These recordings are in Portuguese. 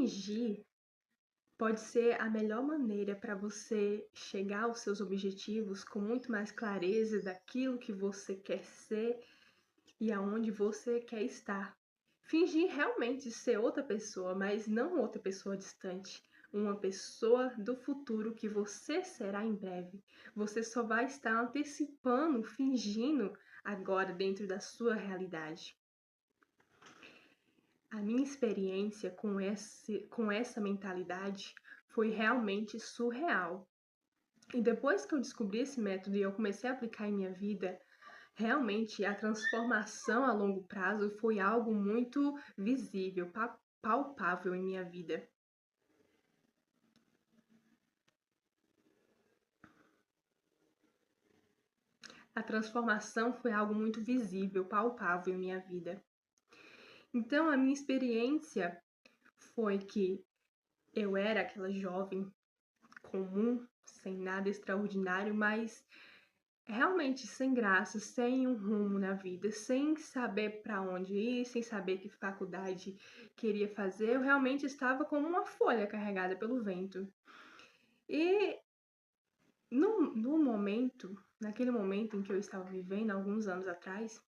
Fingir pode ser a melhor maneira para você chegar aos seus objetivos com muito mais clareza daquilo que você quer ser e aonde você quer estar. Fingir realmente ser outra pessoa, mas não outra pessoa distante. Uma pessoa do futuro que você será em breve. Você só vai estar antecipando, fingindo agora dentro da sua realidade. A minha experiência com essa mentalidade foi realmente surreal. E depois que eu descobri esse método e eu comecei a aplicar em minha vida, realmente a transformação a longo prazo foi algo muito visível, palpável em minha vida. A transformação foi algo muito visível, palpável em minha vida. Então, a minha experiência foi que eu era aquela jovem comum, sem nada extraordinário, mas realmente sem graça, sem um rumo na vida, sem saber para onde ir, sem saber que faculdade queria fazer, eu realmente estava como uma folha carregada pelo vento. E naquele momento em que eu estava vivendo, alguns anos atrás,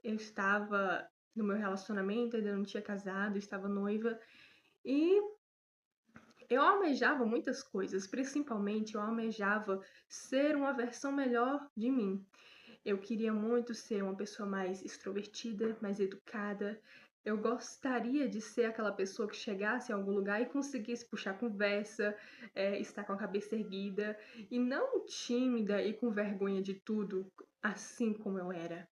eu estava no meu relacionamento, ainda não tinha casado, estava noiva, e eu almejava muitas coisas, principalmente eu almejava ser uma versão melhor de mim. Eu queria muito ser uma pessoa mais extrovertida, mais educada. Eu gostaria de ser aquela pessoa que chegasse em algum lugar e conseguisse puxar conversa, estar com a cabeça erguida, e não tímida e com vergonha de tudo, assim como eu era.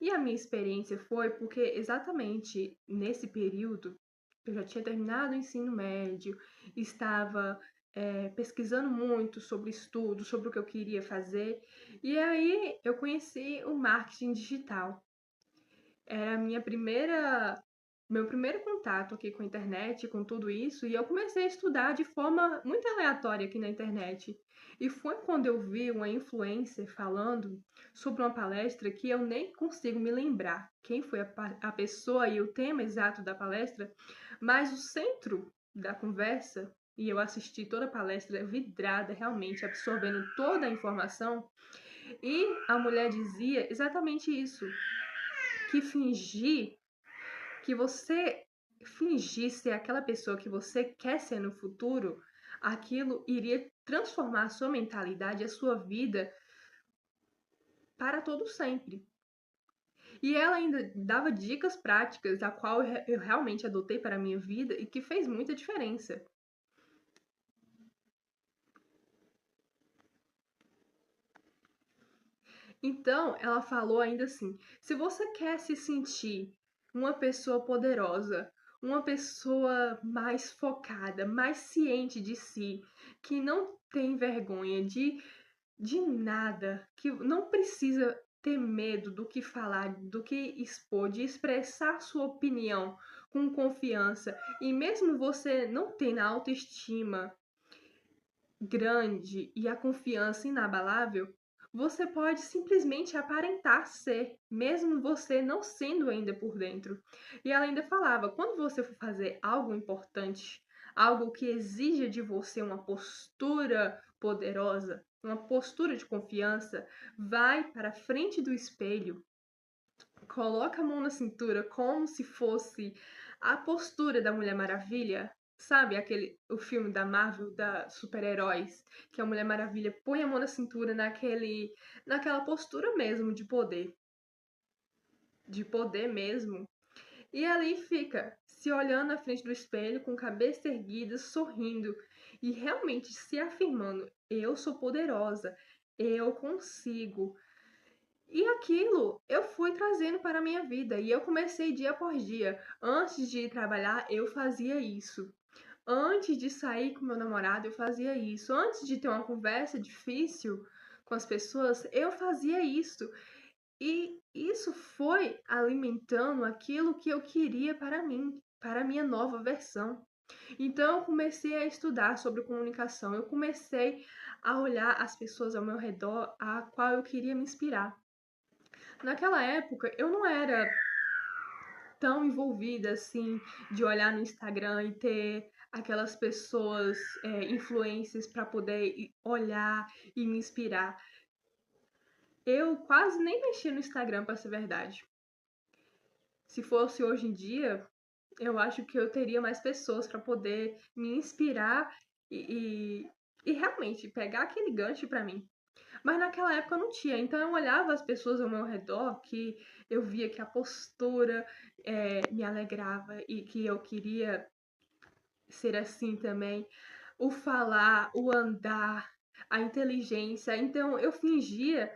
E a minha experiência foi porque exatamente nesse período eu já tinha terminado o ensino médio, estava pesquisando muito sobre estudo, sobre o que eu queria fazer, e aí eu conheci o marketing digital. Era a meu primeiro contato aqui com a internet, com tudo isso, e eu comecei a estudar de forma muito aleatória aqui na internet. E foi quando eu vi uma influencer falando sobre uma palestra que eu nem consigo me lembrar quem foi a pessoa e o tema exato da palestra, mas o centro da conversa, e eu assisti toda a palestra vidrada, realmente absorvendo toda a informação, e a mulher dizia exatamente isso, que que você fingir ser aquela pessoa que você quer ser no futuro, aquilo iria transformar a sua mentalidade, a sua vida para todo sempre. E ela ainda dava dicas práticas, a qual eu realmente adotei para a minha vida e que fez muita diferença. Então, ela falou ainda assim: se você quer se sentir uma pessoa poderosa, uma pessoa mais focada, mais ciente de si, que não tem vergonha de nada, que não precisa ter medo do que falar, do que expor, de expressar sua opinião com confiança, e mesmo você não tendo a autoestima grande e a confiança inabalável, você pode simplesmente aparentar ser, mesmo você não sendo ainda por dentro. E ela ainda falava: quando você for fazer algo importante, algo que exija de você uma postura poderosa, uma postura de confiança, vai para frente do espelho, coloca a mão na cintura como se fosse a postura da Mulher Maravilha. Sabe o filme da Marvel, da super-heróis, que a Mulher Maravilha põe a mão na cintura naquela postura mesmo de poder mesmo. E ali fica, se olhando na frente do espelho, com cabeça erguida, sorrindo e realmente se afirmando: eu sou poderosa, eu consigo. E aquilo eu fui trazendo para a minha vida e eu comecei dia após dia. Antes de ir trabalhar, eu fazia isso. Antes de sair com meu namorado, eu fazia isso. Antes de ter uma conversa difícil com as pessoas, eu fazia isso. E isso foi alimentando aquilo que eu queria para mim, para a minha nova versão. Então eu comecei a estudar sobre comunicação, eu comecei a olhar as pessoas ao meu redor a qual eu queria me inspirar. Naquela época eu não era tão envolvida assim, de olhar no Instagram e ter aquelas pessoas, influencers para poder olhar e me inspirar. Eu quase nem mexi no Instagram, para ser verdade. Se fosse hoje em dia, eu acho que eu teria mais pessoas para poder me inspirar e realmente pegar aquele gancho para mim. Mas naquela época eu não tinha, então eu olhava as pessoas ao meu redor que eu via que a postura me alegrava e que eu queria ser assim também. O falar, o andar, a inteligência. Então eu fingia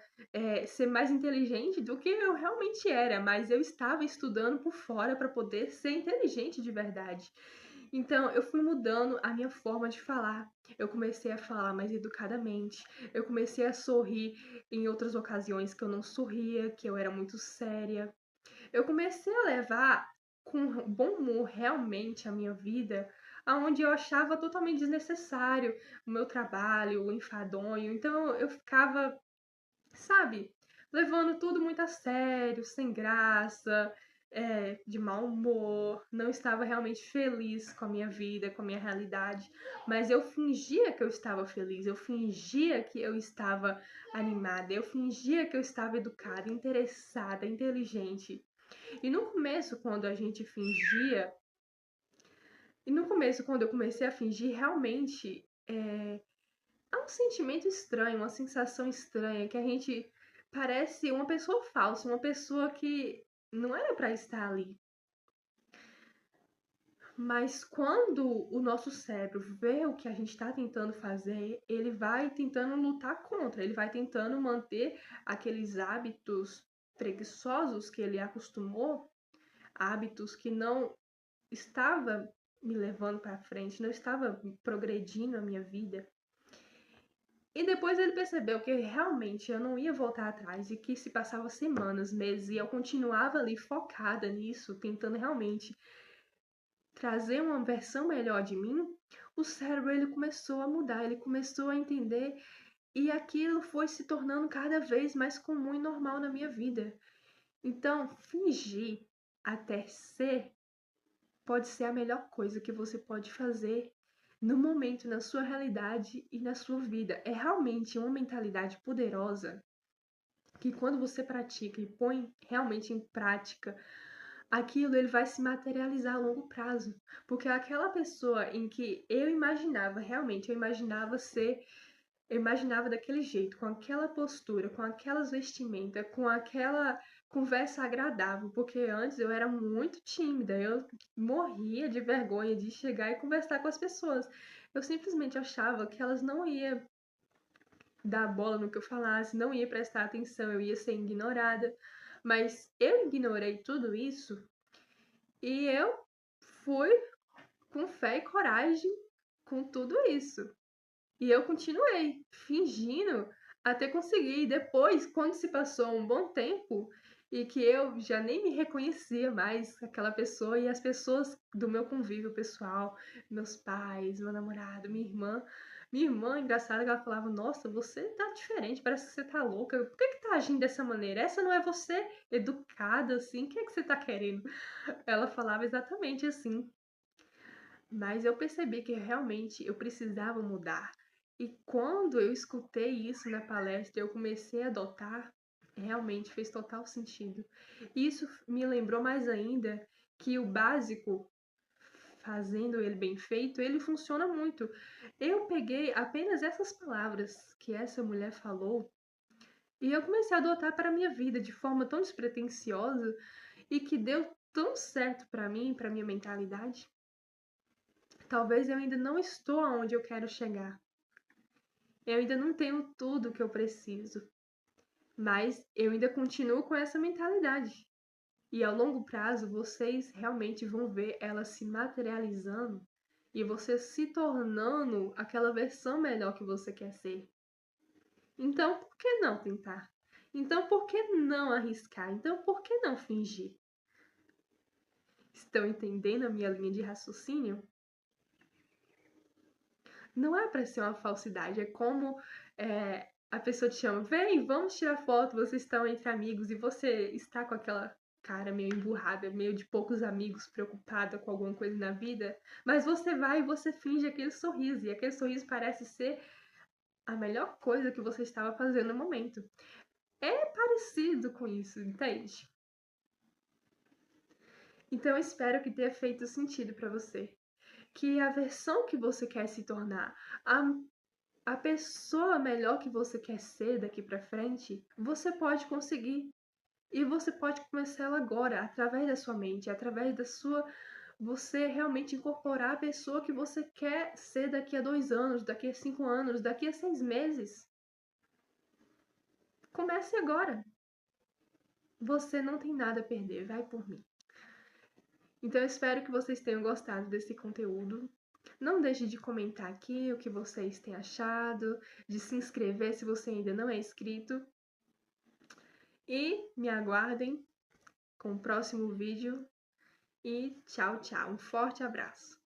ser mais inteligente do que eu realmente era, mas eu estava estudando por fora para poder ser inteligente de verdade. Então eu fui mudando a minha forma de falar. Eu comecei a falar mais educadamente. Eu comecei a sorrir em outras ocasiões que eu não sorria, que eu era muito séria. Eu comecei a levar com bom humor realmente a minha vida, aonde eu achava totalmente desnecessário o meu trabalho, o enfadonho. Então eu ficava, sabe, levando tudo muito a sério, sem graça, de mau humor, não estava realmente feliz com a minha vida, com a minha realidade, mas eu fingia que eu estava feliz, eu fingia que eu estava animada, eu fingia que eu estava educada, interessada, inteligente. E no começo, quando a gente fingia, e no começo, quando eu comecei a fingir, realmente há um sentimento estranho, uma sensação estranha, que a gente parece uma pessoa falsa, uma pessoa que não era para estar ali. Mas quando o nosso cérebro vê o que a gente está tentando fazer, ele vai tentando lutar contra, ele vai tentando manter aqueles hábitos preguiçosos que ele acostumou, hábitos que não estava me levando para frente, não estava progredindo a minha vida. E depois ele percebeu que realmente eu não ia voltar atrás e que se passava semanas, meses, e eu continuava ali focada nisso, tentando realmente trazer uma versão melhor de mim. O cérebro ele começou a mudar, ele começou a entender e aquilo foi se tornando cada vez mais comum e normal na minha vida. Então, fingir até ser pode ser a melhor coisa que você pode fazer no momento, na sua realidade e na sua vida. É realmente uma mentalidade poderosa que quando você pratica e põe realmente em prática, aquilo ele vai se materializar a longo prazo. Porque aquela pessoa em que eu imaginava, realmente, eu imaginava ser, eu imaginava daquele jeito, com aquela postura, com aquelas vestimentas, com aquela conversa agradável, porque antes eu era muito tímida, eu morria de vergonha de chegar e conversar com as pessoas. Eu simplesmente achava que elas não iam dar bola no que eu falasse, não ia prestar atenção, eu ia ser ignorada. Mas eu ignorei tudo isso e eu fui com fé e coragem com tudo isso. E eu continuei fingindo até conseguir. E depois, quando se passou um bom tempo e que eu já nem me reconhecia mais aquela pessoa e as pessoas do meu convívio pessoal, meus pais, meu namorado, minha irmã, engraçada, que ela falava: Nossa, você tá diferente, parece que você tá louca. Por que tá agindo dessa maneira? Essa não é você educada assim? O que é que você tá querendo? Ela falava exatamente assim. Mas eu percebi que realmente eu precisava mudar. E quando eu escutei isso na palestra, eu comecei a adotar, realmente fez total sentido. Isso me lembrou mais ainda que o básico, fazendo ele bem feito, ele funciona muito. Eu peguei apenas essas palavras que essa mulher falou e eu comecei a adotar para a minha vida de forma tão despretensiosa e que deu tão certo para mim, para minha mentalidade. Talvez eu ainda não estou aonde eu quero chegar. Eu ainda não tenho tudo que eu preciso, mas eu ainda continuo com essa mentalidade. E ao longo prazo, vocês realmente vão ver ela se materializando e você se tornando aquela versão melhor que você quer ser. Então, por que não tentar? Então, por que não arriscar? Então, por que não fingir? Estão entendendo a minha linha de raciocínio? Não é para ser uma falsidade, é como a pessoa te chama, vem, vamos tirar foto, vocês estão entre amigos e você está com cara meio emburrada, meio de poucos amigos, preocupada com alguma coisa na vida, mas você vai e você finge aquele sorriso, e aquele sorriso parece ser a melhor coisa que você estava fazendo no momento. É parecido com isso, entende? Então eu espero que tenha feito sentido para você. Que a versão que você quer se tornar, a pessoa melhor que você quer ser daqui para frente, você pode conseguir. E você pode começar ela agora, através da sua mente, através da sua. Você realmente incorporar a pessoa que você quer ser daqui a 2 anos, daqui a 5 anos, daqui a 6 meses. Comece agora. Você não tem nada a perder, vai por mim. Então eu espero que vocês tenham gostado desse conteúdo. Não deixe de comentar aqui o que vocês têm achado, de se inscrever se você ainda não é inscrito. E me aguardem com o próximo vídeo. E tchau, tchau. Um forte abraço.